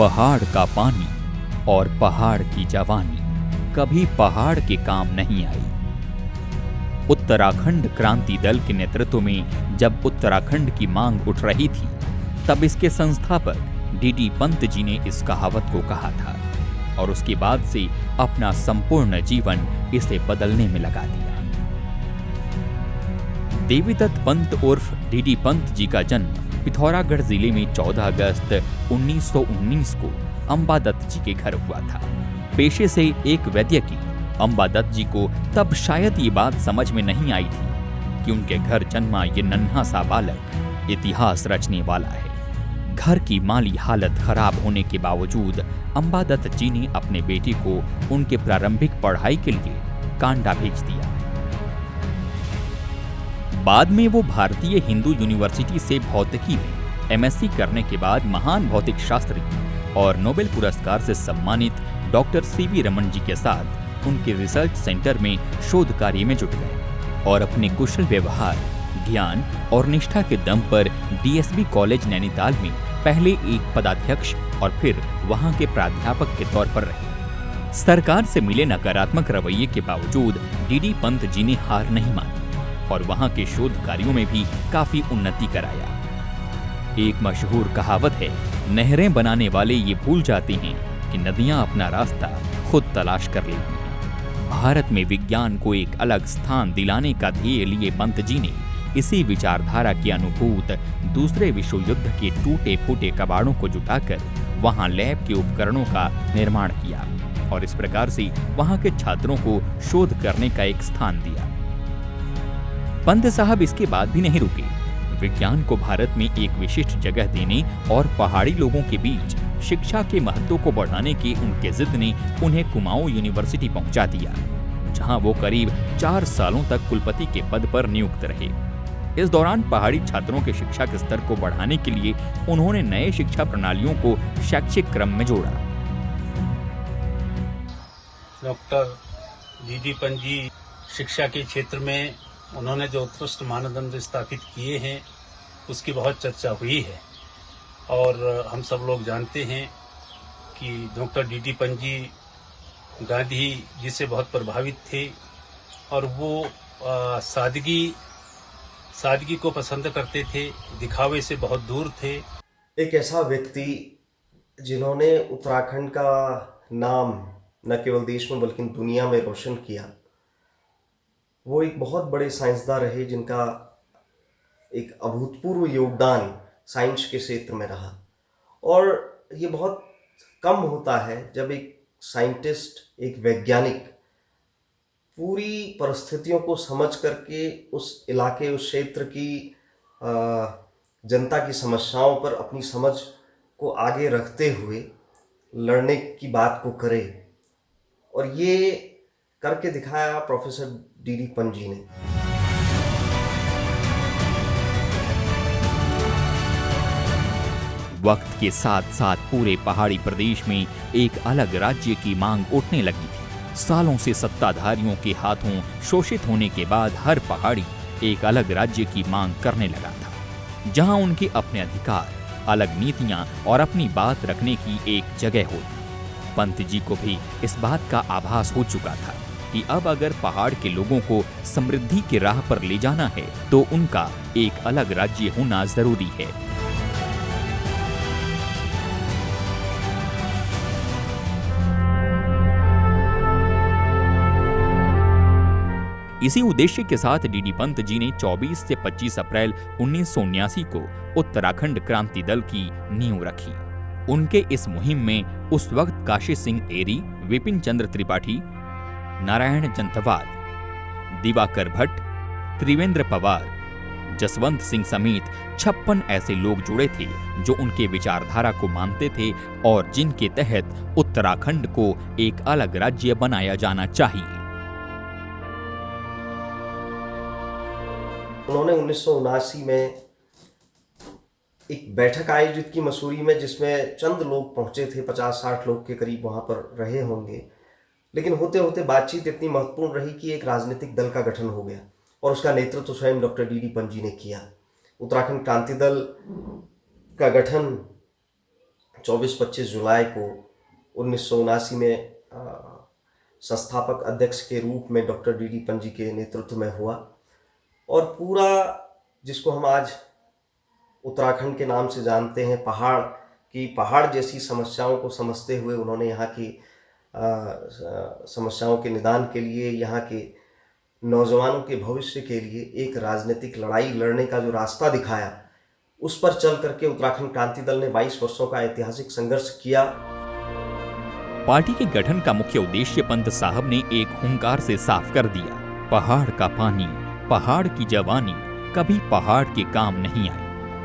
पहाड़ का पानी और पहाड़ की जवानी कभी पहाड़ के काम नहीं आई। उत्तराखंड क्रांति दल के नेतृत्व में जब उत्तराखंड की मांग उठ रही थी, तब इसके संस्थापक डीडी पंत जी ने इस कहावत को कहा था और उसके बाद से अपना संपूर्ण जीवन इसे बदलने में लगा दिया। देवीदत्त पंत उर्फ डीडी पंत जी का जन्म पिथौरागढ़ जिले में 14 अगस्त 1919 को अंबादत्त जी के घर हुआ था। पेशे से एक वैद्य की अंबादत्त जी को तब शायद ये बात समझ में नहीं आई थी कि उनके घर जन्मा ये नन्हा सा बालक इतिहास रचने वाला है। घर की माली हालत खराब होने के बावजूद अंबादत्त जी ने अपने बेटे को उनके प्रारंभिक पढ़ाई के लिए कांडा भेज दिया। बाद में वो भारतीय हिंदू यूनिवर्सिटी से भौतिकी में एमएससी करने के बाद महान भौतिक शास्त्री और नोबेल पुरस्कार से सम्मानित डॉक्टर सीवी रमन जी के साथ उनके रिसर्च सेंटर में शोध कार्य में जुट गए और अपने कुशल व्यवहार, ज्ञान और निष्ठा के दम पर डीएसबी कॉलेज नैनीताल में पहले एक पदाध्यक्ष और फिर वहां के प्राध्यापक के तौर पर रहे। सरकार से मिले नकारात्मक रवैये के बावजूद डीडी पंत जी ने हार नहीं मानी और वहां के शोध कार्यों में भी काफी उन्नति कराया। एक मशहूर कहावत है, नहरें बनाने वाले ये भूल जाते हैं कि नदियां अपना रास्ता खुद तलाश कर लेती हैं। भारत में विज्ञान को एक अलग स्थान दिलाने का ध्येय लिए पंत जी ने इसी विचारधारा के अनुभूत दूसरे विश्व युद्ध के टूटे फूटे कबाड़ों को जुटाकर वहां लैब के उपकरणों का निर्माण किया और इस प्रकार से वहां के छात्रों को शोध करने का एक स्थान दिया। पंत साहब इसके बाद भी नहीं रुके। विज्ञान को भारत में एक विशिष्ट जगह देने और पहाड़ी लोगों के बीच शिक्षा के महत्व को बढ़ाने की उनके जिद ने उन्हें कुमाऊं यूनिवर्सिटी पहुंचा दिया, जहां वो करीब 4 सालों तक कुलपति के पद पर नियुक्त रहे। इस दौरान पहाड़ी छात्रों के शिक्षा के स्तर को बढ़ाने के लिए उन्होंने नए शिक्षा प्रणालियों को शैक्षिक क्रम में जोड़ा। डॉक्टर डीडी पंत जी शिक्षा के क्षेत्र में उन्होंने जो उत्कृष्ट मानदंड स्थापित किए हैं उसकी बहुत चर्चा हुई है और हम सब लोग जानते हैं कि डॉक्टर डीडी पंत जी गांधी जी से बहुत प्रभावित थे और वो सादगी को पसंद करते थे, दिखावे से बहुत दूर थे। एक ऐसा व्यक्ति जिन्होंने उत्तराखंड का नाम न केवल देश में बल्कि दुनिया में रोशन किया, वो एक बहुत बड़े साइंसदान रहे जिनका एक अभूतपूर्व योगदान साइंस के क्षेत्र में रहा। और ये बहुत कम होता है जब एक साइंटिस्ट, एक वैज्ञानिक पूरी परिस्थितियों को समझ करके उस इलाके, उस क्षेत्र की जनता की समस्याओं पर अपनी समझ को आगे रखते हुए लड़ने की बात को करे। और ये करके दिखाया प्रोफेसर डीडी पंत जी ने। वक्त के साथ साथ पूरे पहाड़ी प्रदेश में एक अलग राज्य की मांग उठने लगी थी। सालों से सत्ताधारियों के हाथों शोषित होने के बाद हर पहाड़ी एक अलग राज्य की मांग करने लगा था, जहां उनके अपने अधिकार, अलग नीतियां और अपनी बात रखने की एक जगह होती। पंत जी को भी इस बात का आभास हो चुका था कि अब अगर पहाड़ के लोगों को समृद्धि की राह पर ले जाना है तो उनका एक अलग राज्य होना जरूरी है। इसी उद्देश्य के साथ डीडी पंत जी ने 24 से 25 अप्रैल 1979 को उत्तराखंड क्रांति दल की नींव रखी। उनके इस मुहिम में उस वक्त काशी सिंह एरी, विपिन चंद्र त्रिपाठी, नारायण जंतवाल, दिवाकर भट्ट, त्रिवेंद्र पवार, जसवंत सिंह समेत 56 ऐसे लोग जुड़े थे जो उनके विचारधारा को मानते थे और जिनके तहत उत्तराखंड को एक अलग राज्य बनाया जाना चाहिए। उन्होंने 1979 में एक बैठक आयोजित की मसूरी में, जिसमें चंद लोग पहुंचे थे, 50-60 लोग के करीब वहां पर रहे होंगे। लेकिन होते होते बातचीत इतनी महत्वपूर्ण रही कि एक राजनीतिक दल का गठन हो गया और उसका नेतृत्व स्वयं डॉक्टर डीडी पंत जी ने किया। उत्तराखंड क्रांति दल का गठन 24-25 जुलाई को 1979 में संस्थापक अध्यक्ष के रूप में डॉक्टर डी पंत जी के नेतृत्व में हुआ। और पूरा जिसको हम आज उत्तराखंड के नाम से जानते हैं, पहाड़ जैसी समस्याओं को समझते हुए उन्होंने यहाँ की समस्याओं के निदान के लिए, यहाँ के नौजवानों के भविष्य के लिए एक राजनीतिक लड़ाई लड़ने का जो रास्ता दिखाया, उस पर चल करके उत्तराखंड क्रांति दल ने 22 वर्षों का ऐतिहासिक संघर्ष किया। पार्टी के गठन का मुख्य उद्देश्य पंत साहब ने एक हुंकार से साफ कर दिया, पहाड़ का पानी, पहाड़ की जवानी कभी पहाड़ के काम नहीं आई।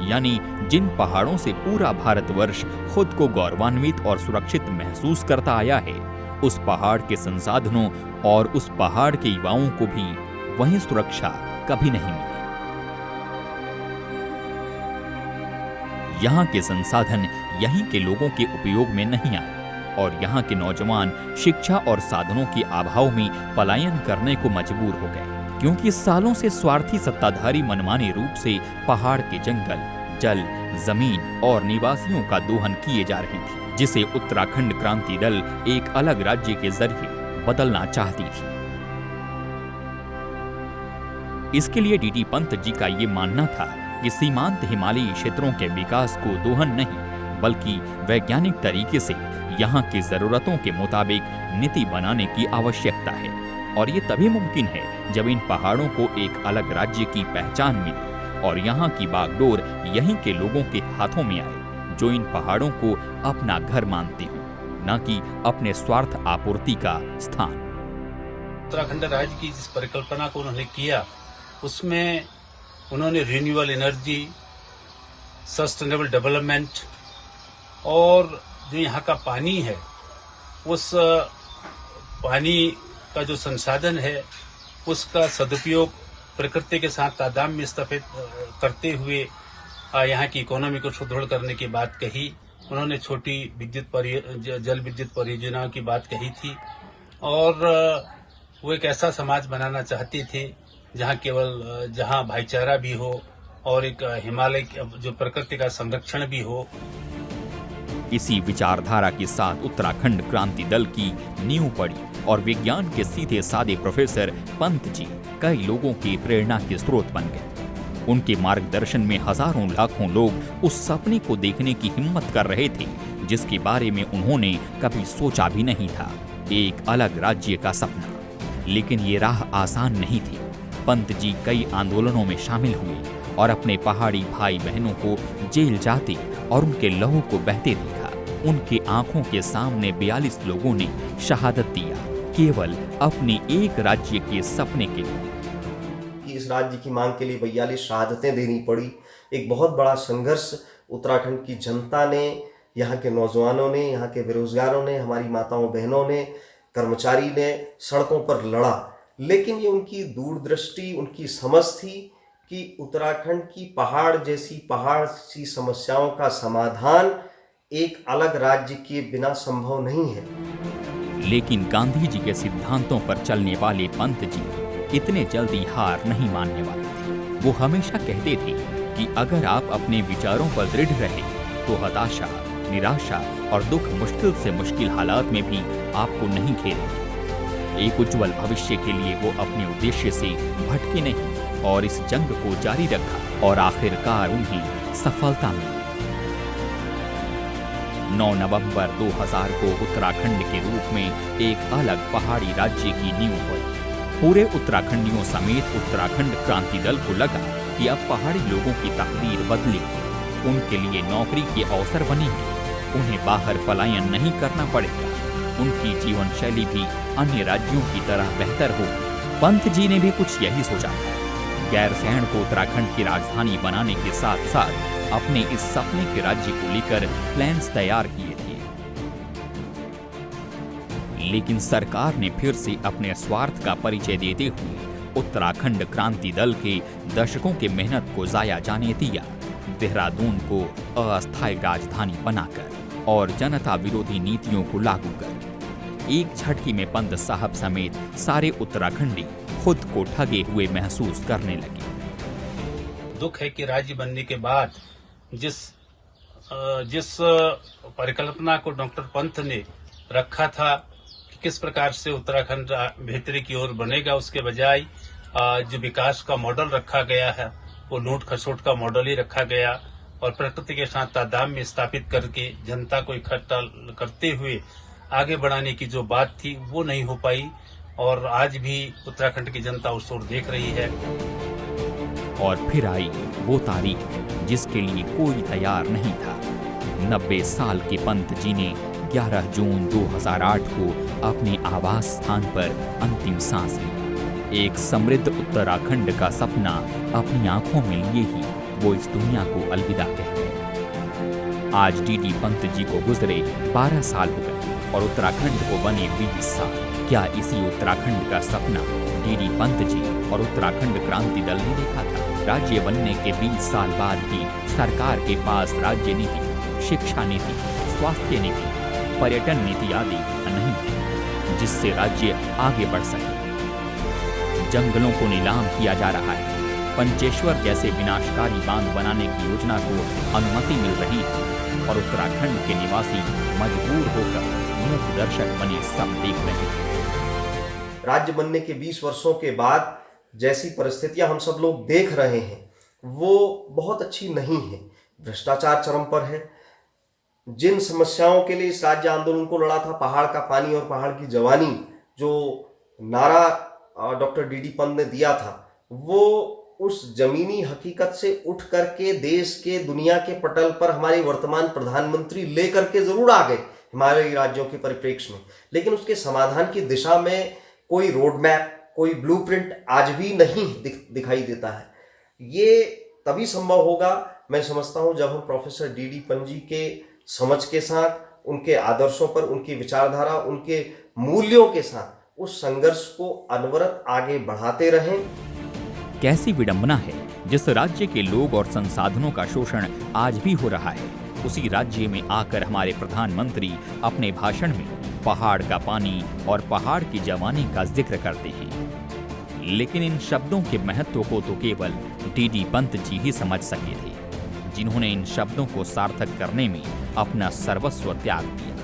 यानी जिन पहाड़ों से पूरा भारतवर्ष खुद को गौरवान्वित और सुरक्षित महसूस करता आया है, उस पहाड़ के संसाधनों और उस पहाड़ के युवाओं को भी वही सुरक्षा कभी नहीं मिली। यहाँ के संसाधन यहीं के लोगों के उपयोग में नहीं आए और यहाँ के नौजवान शिक्षा और साधनों के अभाव में पलायन करने को मजबूर हो गए, क्योंकि सालों से स्वार्थी सत्ताधारी मनमाने रूप से पहाड़ के जंगल, जल, जमीन और निवासियों का दोहन किए जा रहे थे, जिसे उत्तराखंड क्रांति दल एक अलग राज्य के जरिए बदलना चाहती थी। इसके लिए डी पंत जी का ये मानना था कि सीमांत हिमालयी क्षेत्रों के विकास को दोहन नहीं, बल्कि वैज्ञानिक तरीके से यहाँ की जरूरतों के मुताबिक नीति बनाने की आवश्यकता है। और ये तभी मुमकिन है जब इन पहाड़ों को एक अलग राज्य की पहचान मिले और यहाँ की बागडोर यहीं के लोगों के हाथों में आए, जो इन पहाड़ों को अपना घर मानते हों, न कि अपने स्वार्थ आपूर्ति का स्थान। उत्तराखंड राज्य की जिस परिकल्पना को उन्होंने किया, उसमें उन्होंने रिन्यूएबल एनर्जी, सस्टेनेबल डेवलपमेंट और जो यहाँ का पानी है, उस पानी का जो संसाधन है उसका सदुपयोग प्रकृति के साथ तादात्म्य स्थापित करते हुए यहाँ की इकोनॉमी को सुदृढ़ करने की बात कही। उन्होंने छोटी जल विद्युत परियोजनाओं की बात कही थी और वो एक ऐसा समाज बनाना चाहते थे जहाँ भाईचारा भी हो और एक हिमालय जो प्रकृति का संरक्षण भी हो। इसी विचारधारा के साथ उत्तराखंड क्रांति दल की नींव पड़ी और विज्ञान के सीधे साधे प्रोफेसर पंत जी कई लोगों की प्रेरणा के स्रोत बन गए। उनके मार्गदर्शन में हजारों लाखों लोग उस सपने को देखने की हिम्मत कर रहे थे जिसके बारे में उन्होंने कभी सोचा भी नहीं था, एक अलग राज्य का सपना। लेकिन ये राह आसान नहीं थी। पंत जी कई आंदोलनों में शामिल हुए और अपने पहाड़ी भाई बहनों को जेल जाते और उनके लहू को बहते देखा। उनके आंखों के सामने 42 लोगों ने शहादत दिया, केवल अपने एक राज्य के सपने के लिए। इस राज्य की मांग के लिए 42 शहादतें देनी पड़ी। एक बहुत बड़ा संघर्ष उत्तराखंड की जनता ने, यहाँ के नौजवानों ने, यहाँ के बेरोजगारों ने, हमारी माताओं बहनों ने, कर्मचारी ने सड़कों पर लड़ा। लेकिन ये उनकी दूरदृष्टि, उनकी समझ थी कि उत्तराखंड की पहाड़ सी समस्याओं का समाधान एक अलग राज्य के बिना संभव नहीं है। लेकिन गांधी जी के सिद्धांतों पर चलने वाले पंत जी इतने जल्दी हार नहीं मानने वाले थे। वो हमेशा कहते थे कि अगर आप अपने विचारों पर दृढ़ रहे तो हताशा, निराशा और दुख मुश्किल से मुश्किल हालात में भी आपको नहीं घेरेंगे। एक उज्जवल भविष्य के लिए वो अपने उद्देश्य से भटके नहीं और इस जंग को जारी रखा और आखिरकार उन्हें सफलता मिली। 9 नवंबर 2000 को उत्तराखंड के रूप में एक अलग पहाड़ी राज्य की नींव पड़ी। पूरे उत्तराखंडियों समेत उत्तराखंड क्रांति दल को लगा कि अब पहाड़ी लोगों की तकदीर बदलेगी, उनके लिए नौकरी के अवसर बनेंगे, उन्हें बाहर पलायन नहीं करना पड़ेगा, उनकी जीवन शैली भी अन्य राज्यों की तरह बेहतर होगी। पंत जी ने भी कुछ यही सोचा था। गैरसैंण को उत्तराखंड की राजधानी बनाने के साथ साथ अपने इस सपने के राज्य को लेकर प्लान्स तैयार किए थे। लेकिन सरकार ने फिर से अपने स्वार्थ का परिचय देते हुए उत्तराखंड क्रांति दल के दशकों की मेहनत को जाया जाने दिया। देहरादून को अस्थायी राजधानी बनाकर और जनता विरोधी नीतियों को लागू कर एक झटकी में पंत साहब समेत सारे उत्तराखंडी खुद को ठगे हुए महसूस करने लगे। दुख है कि राज्य बनने के बाद जिस जिस परिकल्पना को डॉक्टर पंत ने रखा था कि किस प्रकार से उत्तराखंड बेहतरी की ओर बनेगा, उसके बजाय जो विकास का मॉडल रखा गया है वो लूट खसोट का मॉडल ही रखा गया और प्रकृति के साथ तादात्म्य स्थापित करके जनता को इकट्ठा करते हुए आगे बढ़ाने की जो बात थी वो नहीं हो पाई और आज भी उत्तराखंड की जनता उस ओर देख रही है। और फिर आई वो तारीख जिसके लिए कोई तैयार नहीं था। 90 साल के पंत जी ने 11 जून 2008 को अपने आवास स्थान पर अंतिम सांस ली। एक समृद्ध उत्तराखंड का सपना अपनी आंखों में लिए ही वो इस दुनिया को अलविदा कह गए। आज डीडी पंत जी को गुजरे 12 साल हो गए और उत्तराखंड को बने 20 साल। क्या इसी उत्तराखंड का सपना डीडी पंत जी और उत्तराखंड क्रांति दल ने देखा था? राज्य बनने के 20 साल बाद भी सरकार के पास राज्य नीति, शिक्षा नीति, स्वास्थ्य नीति, पर्यटन नीति आदि नहीं है जिससे राज्य आगे बढ़ सके। जंगलों को नीलाम किया जा रहा है। पंचेश्वर जैसे विनाशकारी बांध बनाने की योजना को अनुमति मिल रही है और उत्तराखंड के निवासी मजबूर होकर मूक दर्शक बने सब देख रहे हैं। राज्य बनने के 20 वर्षों के बाद जैसी परिस्थितियां हम सब लोग देख रहे हैं वो बहुत अच्छी नहीं है। भ्रष्टाचार चरम पर है। जिन समस्याओं के लिए इस राज्य आंदोलन को लड़ा था, पहाड़ का पानी और पहाड़ की जवानी, जो नारा डॉक्टर डीडी पंत ने दिया था, वो उस जमीनी हकीकत से उठ करके देश के, दुनिया के पटल पर हमारे वर्तमान प्रधानमंत्री लेकर के जरूर आ गए हिमालयी राज्यों के परिप्रेक्ष्य में, लेकिन उसके समाधान की दिशा में कोई रोड मैप, कोई ब्लूप्रिंट आज भी नहीं दिखाई देता है। ये तभी संभव होगा, मैं समझता हूं, जब हम प्रोफेसर डीडी पंत जी के समझ के साथ, उनके आदर्शों पर, उनकी विचारधारा, उनके मूल्यों के साथ उस संघर्ष को अनवरत आगे बढ़ाते रहें। कैसी विडंबना है, जिस राज्य के लोग और संसाधनों का शोषण आज भी हो रहा है, उसी राज्य में आकर हमारे प्रधानमंत्री अपने भाषण में पहाड़ का पानी और पहाड़ की जवानी का जिक्र करते हैं। लेकिन इन शब्दों के महत्व को तो केवल डीडी पंत जी ही समझ सके थे, जिन्होंने इन शब्दों को सार्थक करने में अपना सर्वस्व त्याग दिया।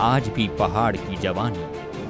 आज भी पहाड़ की जवानी,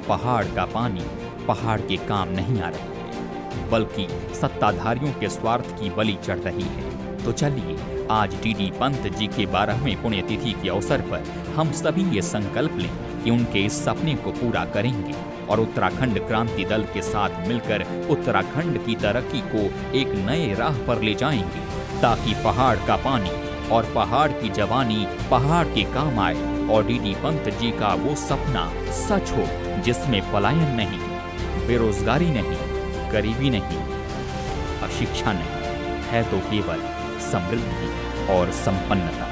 पहाड़ का पानी पहाड़ के काम नहीं आ रही है, बल्कि सत्ताधारियों के स्वार्थ की बलि चढ़ रही है। तो चलिए आज डीडी पंत जी के 12वें पुण्यतिथि के अवसर पर हम सभी ये संकल्प लें कि उनके इस सपने को पूरा करेंगे और उत्तराखंड क्रांति दल के साथ मिलकर उत्तराखंड की तरक्की को एक नए राह पर ले जाएंगे, ताकि पहाड़ का पानी और पहाड़ की जवानी पहाड़ के काम आए और डीडी पंत जी का वो सपना सच हो जिसमें पलायन नहीं, बेरोजगारी नहीं, गरीबी नहीं, अशिक्षा नहीं, है तो केवल समृद्धि और संपन्नता।